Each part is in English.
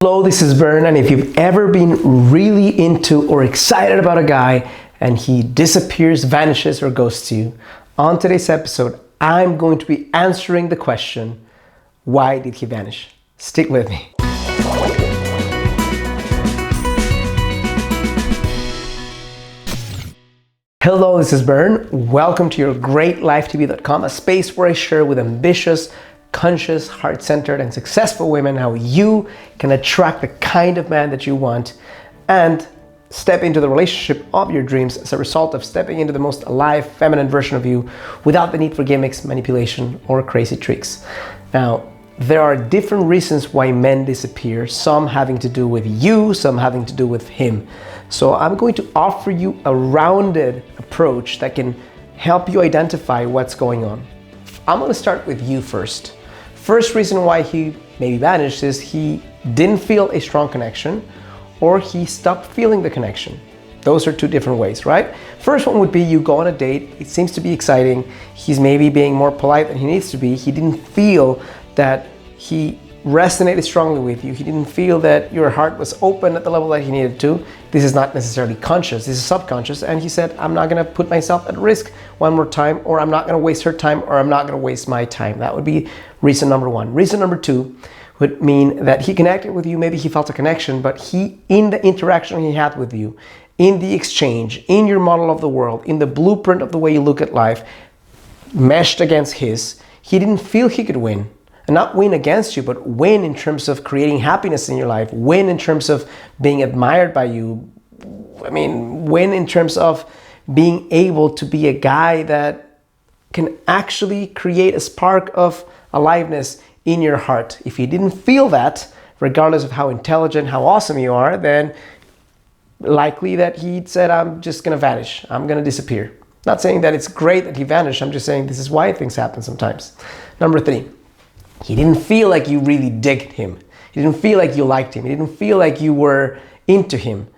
Hello, this is Bern, and if you've ever been really into or excited about a guy and he disappears, vanishes, or ghosts you, on today's episode, I'm going to be answering the question, why did he vanish? Stick with me. Hello, this is Bern. Welcome to your greatlifetv.com, a space where I share with ambitious, conscious, heart-centered, and successful women how you can attract the kind of man that you want and step into the relationship of your dreams as a result of stepping into the most alive, feminine version of you without the need for gimmicks, manipulation, or crazy tricks. Now, there are different reasons why men disappear, some having to do with you, some having to do with him. So I'm going to offer you a rounded approach that can help you identify what's going on. I'm going to start with you first. First reason why he maybe vanished is he didn't feel a strong connection or he stopped feeling the connection. Those are two different ways, right? First one would be you go on a date, it seems to be exciting, he's maybe being more polite than he needs to be, he didn't feel that he resonated strongly with you, he didn't feel that your heart was open at the level that he needed to. This is not necessarily conscious, this is subconscious, and he said, I'm not gonna put myself at risk one more time, or I'm not gonna waste her time, or I'm not gonna waste my time. That would be reason number one. Reason number two would mean that he connected with you, maybe he felt a connection, but he, in the interaction he had with you, in the exchange, in your model of the world, in the blueprint of the way you look at life, meshed against his, he didn't feel he could win. And not win against you, but win in terms of creating happiness in your life, win in terms of being admired by you. I mean, win in terms of being able to be a guy that can actually create a spark of aliveness in your heart. If you didn't feel that, regardless of how intelligent, how awesome you are, then likely that he said, I'm just gonna vanish, I'm gonna disappear. Not saying that it's great that he vanished, I'm just saying this is why things happen sometimes. Number three, he didn't feel like you really digged him. He didn't feel like you liked him. He didn't feel like you were into him.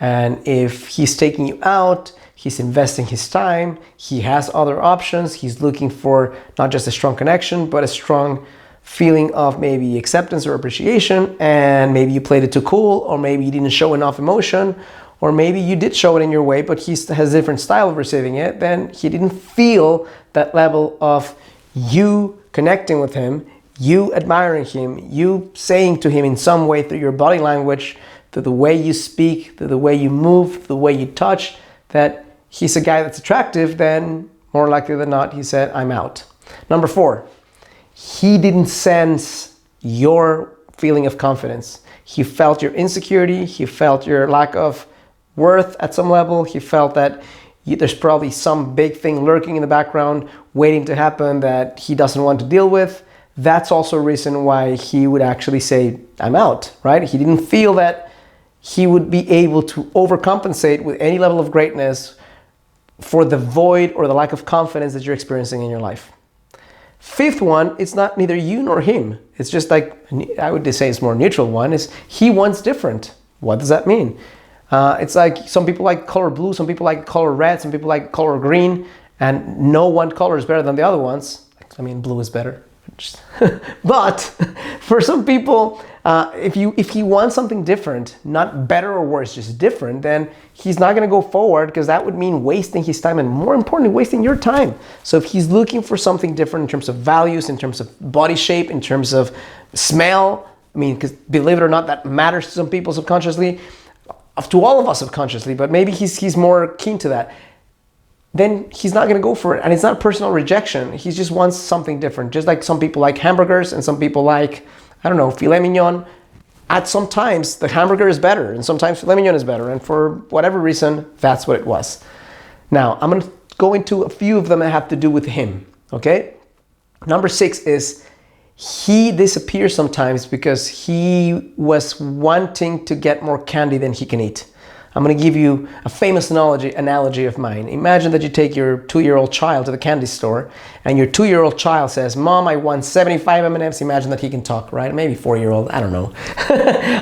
And if he's taking you out, he's investing his time, he has other options, he's looking for not just a strong connection, but a strong feeling of maybe acceptance or appreciation, and maybe you played it too cool, or maybe you didn't show enough emotion, or maybe you did show it in your way, but he has a different style of receiving it, then he didn't feel that level of you connecting with him, you admiring him, you saying to him in some way through your body language, through the way you speak, through the way you move, the way you touch, that he's a guy that's attractive, then more likely than not, he said, I'm out. Number four, he didn't sense your feeling of confidence. He felt your insecurity, he felt your lack of worth at some level, he felt that there's probably some big thing lurking in the background waiting to happen that he doesn't want to deal with. That's also a reason why he would actually say, I'm out, right? He didn't feel that he would be able to overcompensate with any level of greatness for the void or the lack of confidence that you're experiencing in your life. Fifth one, it's not neither you nor him. It's just like, I would say it's more neutral one, is he wants different. What does that mean? It's like some people like color blue, some people like color red, some people like color green, and no one color is better than the other ones. I mean, blue is better. But for some people, if he wants something different, not better or worse, just different, then he's not going to go forward, because that would mean wasting his time, and more importantly, wasting your time. So if he's looking for something different in terms of values, in terms of body shape, in terms of smell, I mean, because believe it or not, that matters to some people subconsciously, to all of us subconsciously, but maybe he's more keen to that, then he's not going to go for it. And it's not personal rejection. He just wants something different. Just like some people like hamburgers and some people like, I don't know, filet mignon. At some times, the hamburger is better, and sometimes filet mignon is better. And for whatever reason, that's what it was. Now, I'm going to go into a few of them that have to do with him, okay? Number six is he disappears sometimes because he was wanting to get more candy than he can eat. I'm going to give you a famous analogy of mine. Imagine that you take your 2-year-old child to the candy store, and your 2-year-old child says, Mom, I want 75 M&Ms. Imagine that he can talk, right? Maybe 4-year-old, I don't know.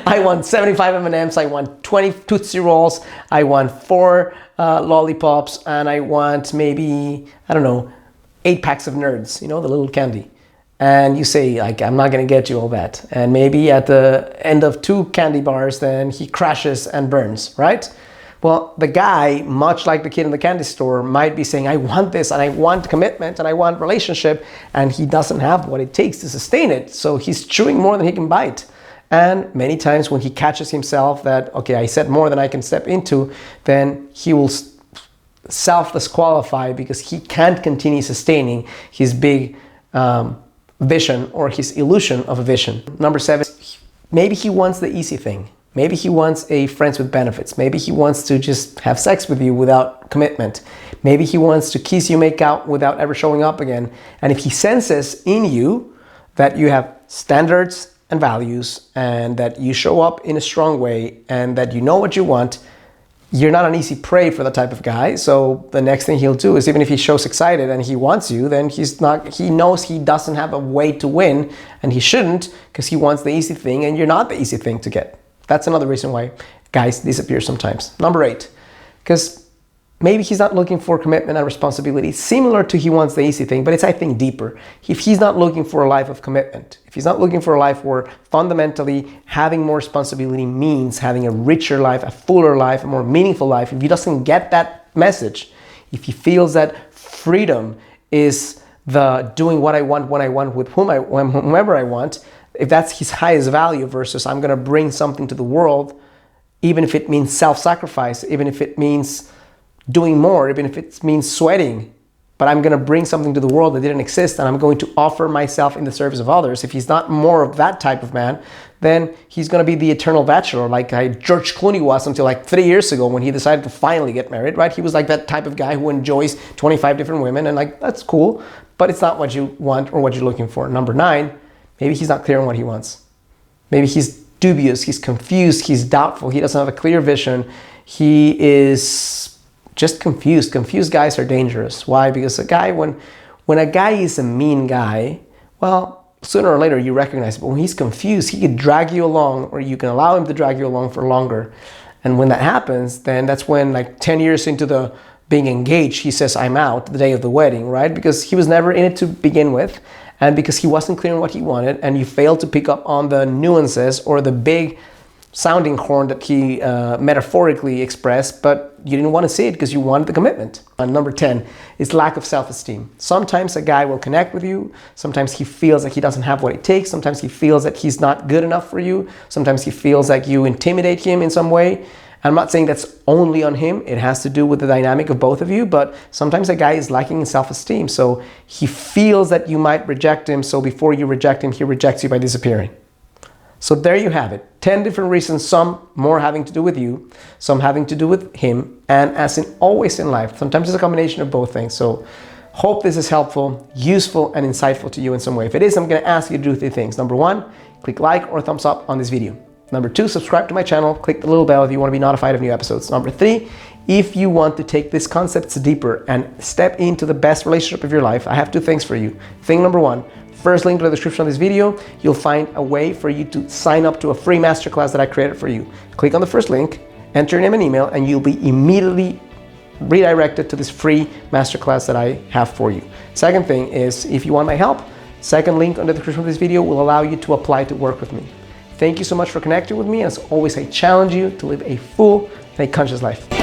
I want 75 M&Ms, I want 20 Tootsie Rolls, I want 4 lollipops, and I want maybe, I don't know, 8 packs of Nerds, you know, the little candy. and you say like, I'm not gonna get you all that. And maybe at the end of 2 candy bars, then he crashes and burns, right? Well, the guy, much like the kid in the candy store, might be saying, I want this, and I want commitment, and I want relationship, and he doesn't have what it takes to sustain it. So he's chewing more than he can bite. And many times when he catches himself that, okay, I said more than I can step into, then he will self-disqualify because he can't continue sustaining his big vision or his illusion of a vision. Number 7, maybe he wants the easy thing. Maybe he wants a friends with benefits. Maybe he wants to just have sex with you without commitment. Maybe he wants to kiss you, make out without ever showing up again. And if he senses in you that you have standards and values and that you show up in a strong way and that you know what you want, you're not an easy prey for the type of guy. So the next thing he'll do is, even if he shows excited and he wants you, then he knows he doesn't have a way to win, and he shouldn't, because he wants the easy thing and you're not the easy thing to get. That's another reason why guys disappear sometimes. Number 8, because maybe he's not looking for commitment and responsibility, similar to he wants the easy thing, but it's, I think, deeper. If he's not looking for a life of commitment, if he's not looking for a life where fundamentally having more responsibility means having a richer life, a fuller life, a more meaningful life, if he doesn't get that message, if he feels that freedom is the doing what I want, when I want, with whomever I want, if that's his highest value versus I'm going to bring something to the world, even if it means self-sacrifice, even if it means doing more, even if it means sweating, but I'm going to bring something to the world that didn't exist, and I'm going to offer myself in the service of others. If he's not more of that type of man, then he's going to be the eternal bachelor, like George Clooney was until like 3 years ago when he decided to finally get married, right? He was like that type of guy who enjoys 25 different women, and like, that's cool, but it's not what you want or what you're looking for. Number 9, maybe he's not clear on what he wants. Maybe he's dubious, he's confused, he's doubtful, he doesn't have a clear vision. He is just confused. Confused guys are dangerous. Why? Because when a guy is a mean guy, well, sooner or later you recognize it. But when he's confused, he can drag you along, or you can allow him to drag you along for longer. And when that happens, then that's when, like 10 years into the being engaged, he says, I'm out the day of the wedding, right? Because he was never in it to begin with. And because he wasn't clear on what he wanted, and you failed to pick up on the nuances or the big sounding horn that he metaphorically expressed, but you didn't want to see it because you wanted the commitment. And number 10 is lack of self-esteem. Sometimes a guy will connect with you. Sometimes he feels like he doesn't have what it takes. Sometimes he feels that he's not good enough for you. Sometimes he feels like you intimidate him in some way. I'm not saying that's only on him. It has to do with the dynamic of both of you, but sometimes a guy is lacking in self-esteem. So he feels that you might reject him. So before you reject him, he rejects you by disappearing. So there you have it. 10 different reasons, some more having to do with you, some having to do with him. And as in always in life, sometimes it's a combination of both things. So hope this is helpful, useful, and insightful to you in some way. If it is, I'm going to ask you to do 3 things. Number 1, click like or thumbs up on this video. Number 2, subscribe to my channel. Click the little bell if you want to be notified of new episodes. Number 3, if you want to take these concepts deeper and step into the best relationship of your life, I have 2 things for you. Thing number 1, first link to the description of this video, you'll find a way for you to sign up to a free masterclass that I created for you. Click on the first link, enter your name and email, and you'll be immediately redirected to this free masterclass that I have for you. Second thing is, if you want my help, second link on the description of this video will allow you to apply to work with me. Thank you so much for connecting with me. As always, I challenge you to live a full and a conscious life.